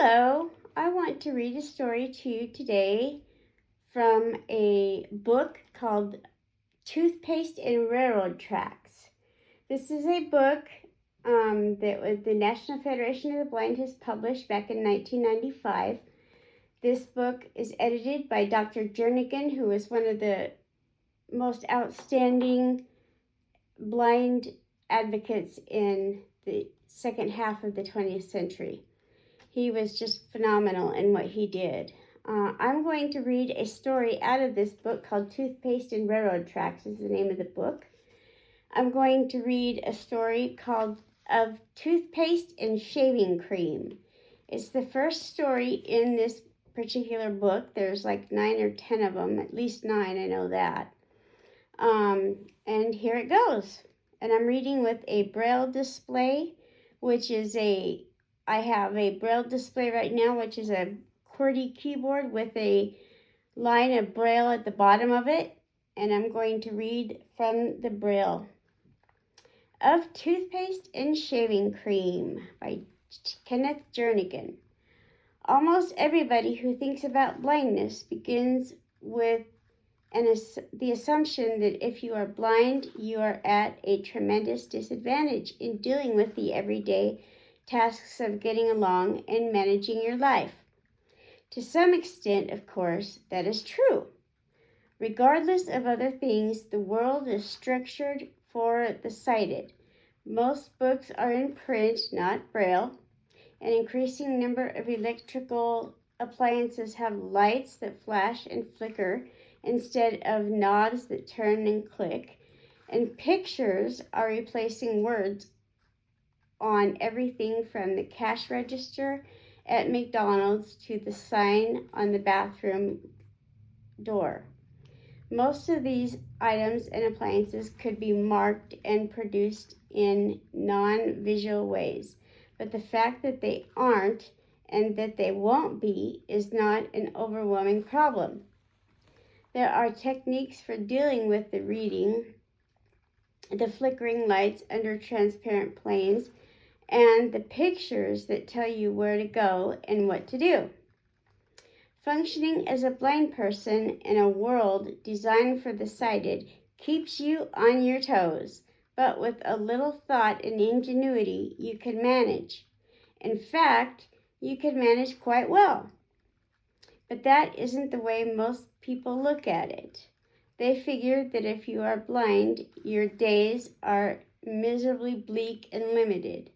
Hello, I want to read a story to you today from a book called Toothpaste and Railroad Tracks. This is a book that the National Federation of the Blind has published back in 1995. This book is edited by Dr. Journigan, who is one of the most outstanding blind advocates in the second half of the 20th century. He was just phenomenal in what he did. I'm going to read a story out of this book called Toothpaste and Railroad Tracks is the name of the book. I'm going to read a story called of Toothpaste and Shaving Cream. It's the first story in this particular book. There's like 9 or 10 of them, at least 9, I know that. And here it goes. And I'm reading with a Braille display, which is I have a Braille display right now, which is a QWERTY keyboard with a line of Braille at the bottom of it. And I'm going to read from the Braille. Of Toothpaste and Shaving Cream by Kenneth Journigan. Almost everybody who thinks about blindness begins with the assumption that if you are blind, you are at a tremendous disadvantage in dealing with the everyday tasks of getting along and managing your life. To some extent, of course, that is true. Regardless of other things, the world is structured for the sighted. Most books are in print, not Braille. An increasing number of electrical appliances have lights that flash and flicker instead of knobs that turn and click. And pictures are replacing words on everything from the cash register at McDonald's to the sign on the bathroom door. Most of these items and appliances could be marked and produced in non-visual ways, but the fact that they aren't and that they won't be is not an overwhelming problem. There are techniques for dealing with the reading, the flickering lights under transparent planes, and the pictures that tell you where to go and what to do. Functioning as a blind person in a world designed for the sighted keeps you on your toes, but with a little thought and ingenuity, you can manage. In fact, you can manage quite well. But that isn't the way most people look at it. They figure that if you are blind, your days are miserably bleak and limited.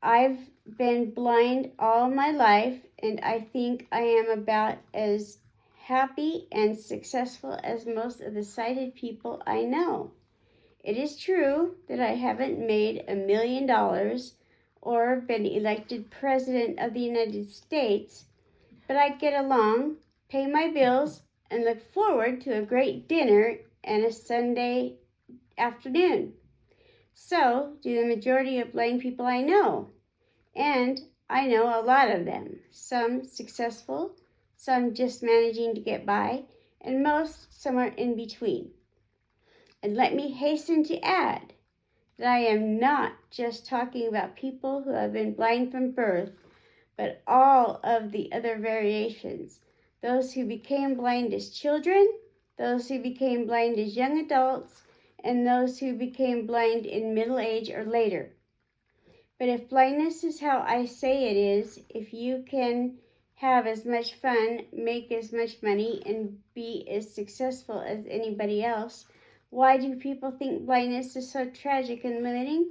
I've been blind all my life, and I think I am about as happy and successful as most of the sighted people I know. It is true that I haven't made $1 million or been elected President of the United States, but I get along, pay my bills, and look forward to a great dinner and a Sunday afternoon. So do the majority of blind people I know. And I know a lot of them. Some successful, some just managing to get by, and most somewhere in between. And let me hasten to add that I am not just talking about people who have been blind from birth, but all of the other variations. Those who became blind as children, those who became blind as young adults, and those who became blind in middle age or later. But if blindness is how I say it is, if you can have as much fun, make as much money, and be as successful as anybody else, why do people think blindness is so tragic and limiting?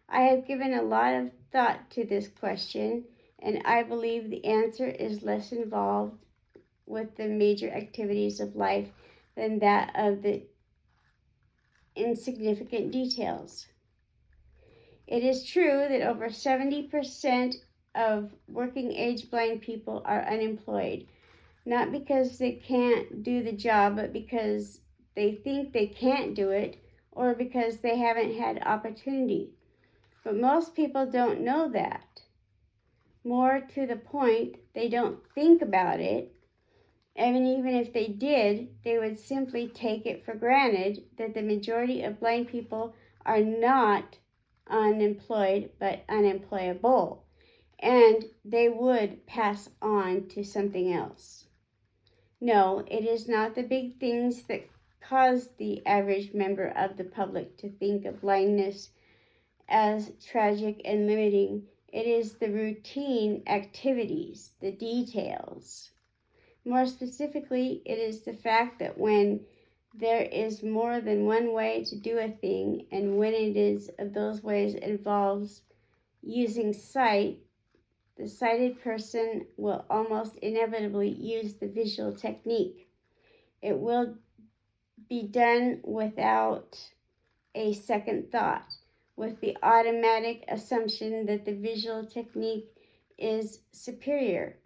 I have given a lot of thought to this question, and I believe the answer is less involved with the major activities of life than that of the insignificant details. It is true that over 70% of working age blind people are unemployed, not because they can't do the job, but because they think they can't do it or because they haven't had opportunity. But most people don't know that. More to the point, they don't think about it. And even if they did, they would simply take it for granted that the majority of blind people are not unemployed but unemployable. and they would pass on to something else. No, it is not the big things that cause the average member of the public to think of blindness as tragic and limiting. It is the routine activities, the details. More specifically, it is the fact that when there is more than one way to do a thing, and when it is of those ways involves using sight, the sighted person will almost inevitably use the visual technique. It will be done without a second thought, with the automatic assumption that the visual technique is superior.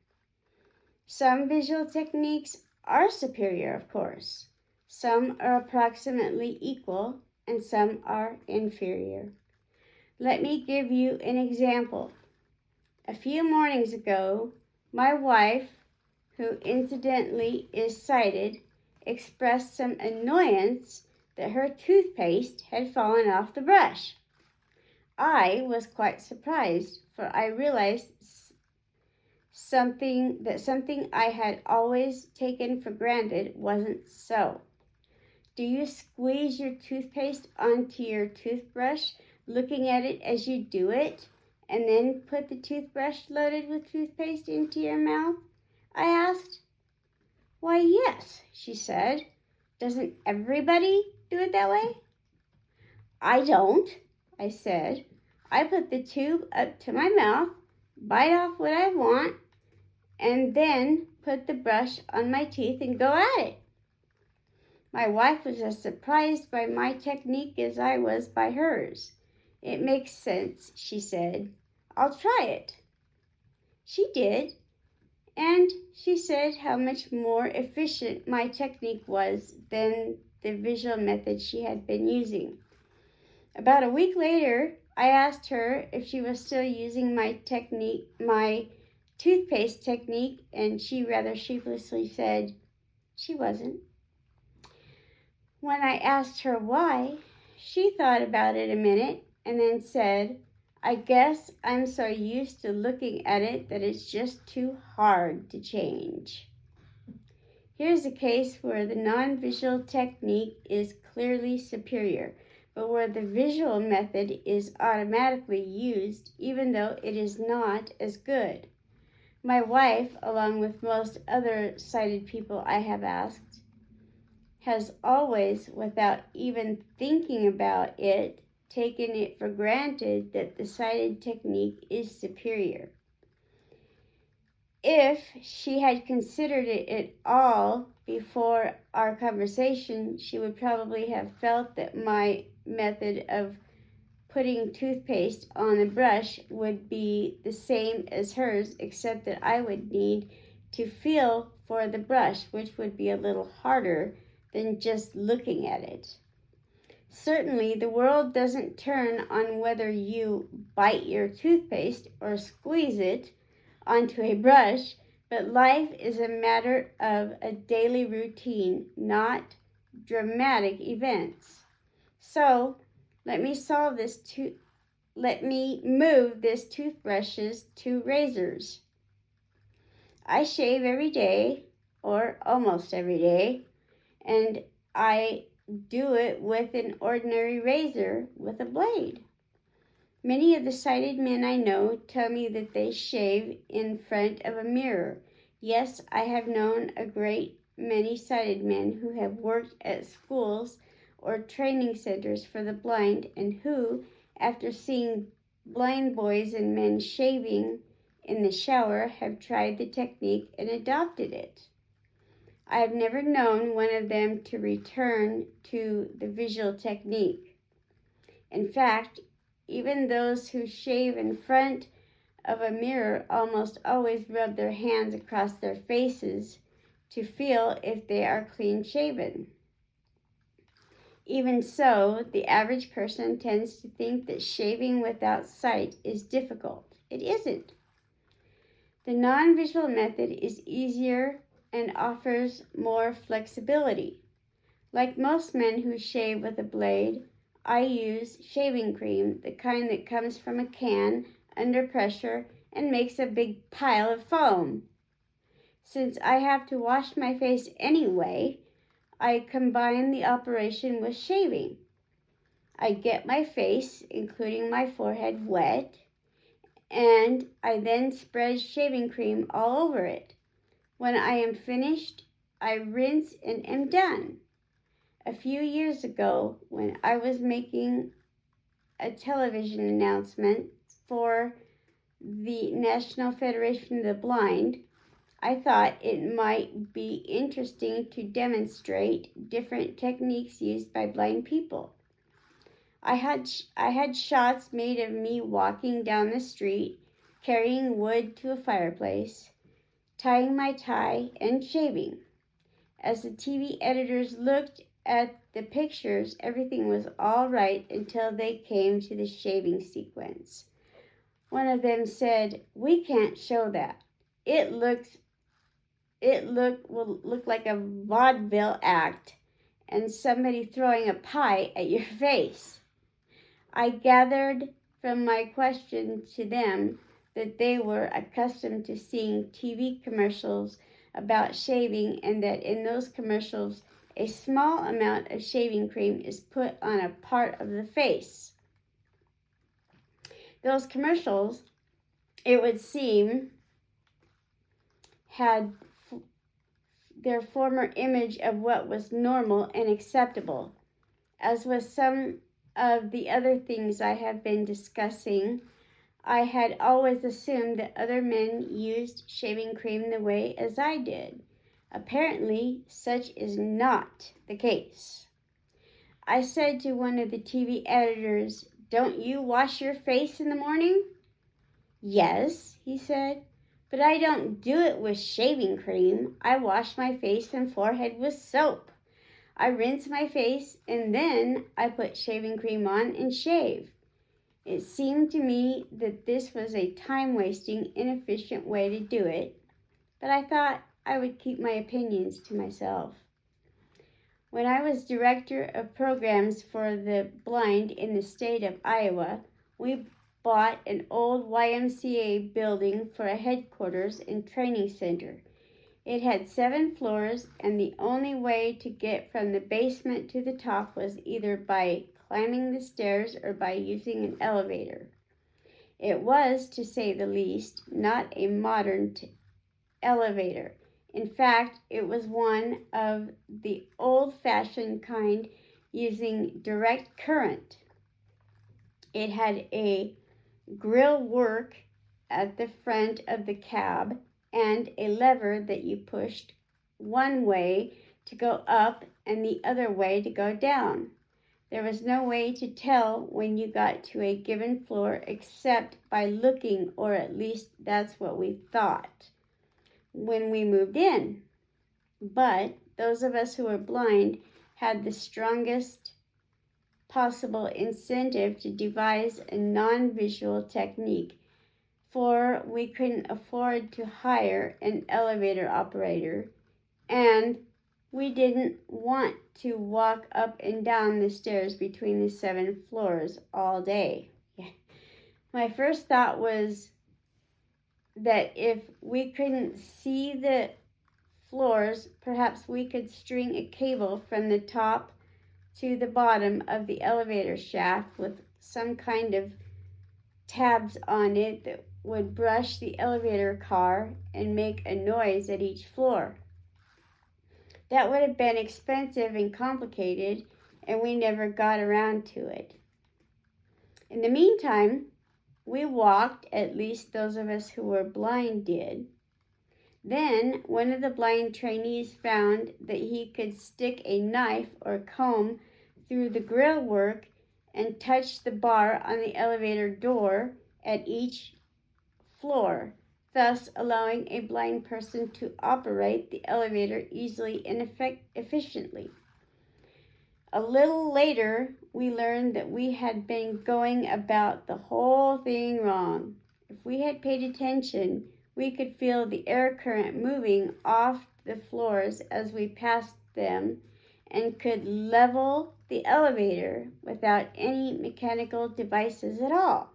Some visual techniques are superior, of course. Some are approximately equal, and some are inferior. Let me give you an example. A few mornings ago, my wife, who incidentally is sighted, expressed some annoyance that her toothpaste had fallen off the brush. I was quite surprised, for I realized something I had always taken for granted wasn't so. Do you squeeze your toothpaste onto your toothbrush, looking at it as you do it, and then put the toothbrush loaded with toothpaste into your mouth? I asked. Why, yes, she said. Doesn't everybody do it that way? I don't, I said. I put the tube up to my mouth, bite off what I want, and then put the brush on my teeth and go at it. My wife was as surprised by my technique as I was by hers. It makes sense, she said. I'll try it. She did, and she said how much more efficient my technique was than the visual method she had been using. About a week later, I asked her if she was still using my toothpaste technique, and she rather sheepishly said she wasn't. When I asked her why, she thought about it a minute and then said, I guess I'm so used to looking at it that it's just too hard to change. Here's a case where the non-visual technique is clearly superior, but where the visual method is automatically used even though it is not as good. My wife, along with most other sighted people I have asked, has always, without even thinking about it, taken it for granted that the sighted technique is superior. If she had considered it at all before our conversation, she would probably have felt that my method of putting toothpaste on a brush would be the same as hers, except that I would need to feel for the brush, which would be a little harder than just looking at it. Certainly, the world doesn't turn on whether you bite your toothpaste or squeeze it onto a brush, but life is a matter of a daily routine, not dramatic events. So, let me move this toothbrushes to razors. I shave every day, or almost every day, and I do it with an ordinary razor with a blade. Many of the sighted men I know tell me that they shave in front of a mirror. Yes, I have known a great many sighted men who have worked at schools or training centers for the blind, and who, after seeing blind boys and men shaving in the shower, have tried the technique and adopted it. I have never known one of them to return to the visual technique. In fact, even those who shave in front of a mirror almost always rub their hands across their faces to feel if they are clean shaven. Even so, the average person tends to think that shaving without sight is difficult. It isn't. The non-visual method is easier and offers more flexibility. Like most men who shave with a blade, I use shaving cream, the kind that comes from a can under pressure and makes a big pile of foam. Since I have to wash my face anyway, I combine the operation with shaving. I get my face, including my forehead, wet, and I then spread shaving cream all over it. When I am finished, I rinse and am done. A few years ago, when I was making a television announcement for the National Federation of the Blind, I thought it might be interesting to demonstrate different techniques used by blind people. I had shots made of me walking down the street, carrying wood to a fireplace, tying my tie, and shaving. As the TV editors looked at the pictures, everything was all right until they came to the shaving sequence. One of them said, "We can't show that. Will look like a vaudeville act and somebody throwing a pie at your face." I gathered from my question to them that they were accustomed to seeing TV commercials about shaving, and that in those commercials a small amount of shaving cream is put on a part of the face. Those commercials, it would seem, had their former image of what was normal and acceptable. As with some of the other things I have been discussing, I had always assumed that other men used shaving cream the way as I did. Apparently, such is not the case. I said to one of the TV editors, "Don't you wash your face in the morning?" "Yes," he said, "but I don't do it with shaving cream. I wash my face and forehead with soap. I rinse my face and then I put shaving cream on and shave." It seemed to me that this was a time-wasting, inefficient way to do it, but I thought I would keep my opinions to myself. When I was director of programs for the blind in the state of Iowa, we bought an old YMCA building for a headquarters and training center. It had 7 floors, and the only way to get from the basement to the top was either by climbing the stairs or by using an elevator. It was, to say the least, not a modern elevator. In fact, it was one of the old-fashioned kind using direct current. It had a grill work at the front of the cab and a lever that you pushed one way to go up and the other way to go down. There was no way to tell when you got to a given floor except by looking, or at least that's what we thought when we moved in. But those of us who were blind had the strongest possible incentive to devise a non-visual technique, for we couldn't afford to hire an elevator operator, and we didn't want to walk up and down the stairs between the 7 floors all day. My first thought was that if we couldn't see the floors, perhaps we could string a cable from the top to the bottom of the elevator shaft with some kind of tabs on it that would brush the elevator car and make a noise at each floor. That would have been expensive and complicated, and we never got around to it. In the meantime, we walked, at least those of us who were blind did. Then one of the blind trainees found that he could stick a knife or comb through the grill work and touch the bar on the elevator door at each floor, thus allowing a blind person to operate the elevator easily and efficiently. A little later, we learned that we had been going about the whole thing wrong. If we had paid attention, we could feel the air current moving off the floors as we passed them and could level the elevator without any mechanical devices at all.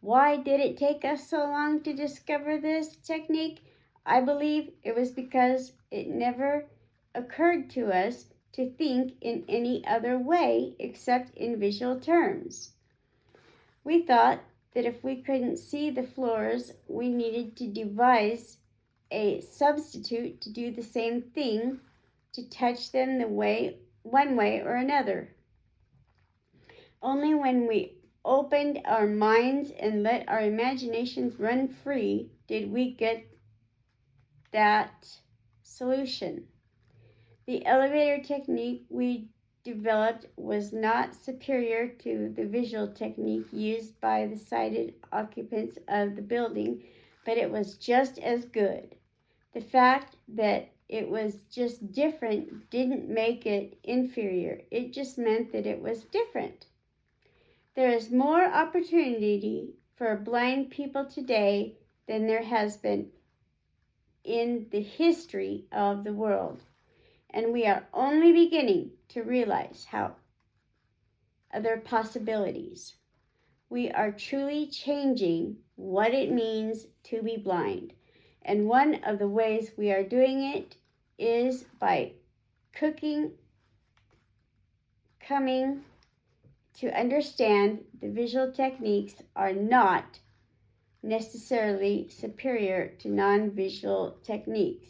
Why did it take us so long to discover this technique? I believe it was because it never occurred to us to think in any other way except in visual terms. We thought that if we couldn't see the floors, we needed to devise a substitute to do the same thing, to touch them one way or another. Only when we opened our minds and let our imaginations run free did we get that solution. The elevator technique we developed was not superior to the visual technique used by the sighted occupants of the building, but it was just as good. The fact that it was just different didn't make it inferior. It just meant that it was different. There is more opportunity for blind people today than there has been in the history of the world. And we are only beginning to realize how other possibilities. We are truly changing what it means to be blind. And one of the ways we are doing it is by coming to understand the visual techniques are not necessarily superior to non-visual techniques.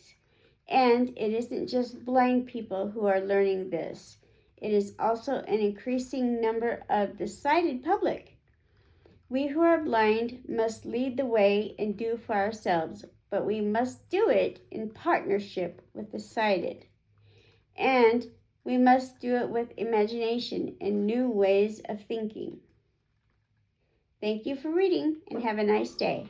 And it isn't just blind people who are learning this. It is also an increasing number of the sighted public. We who are blind must lead the way and do for ourselves, but we must do it in partnership with the sighted. And we must do it with imagination and new ways of thinking. Thank you for reading, and have a nice day.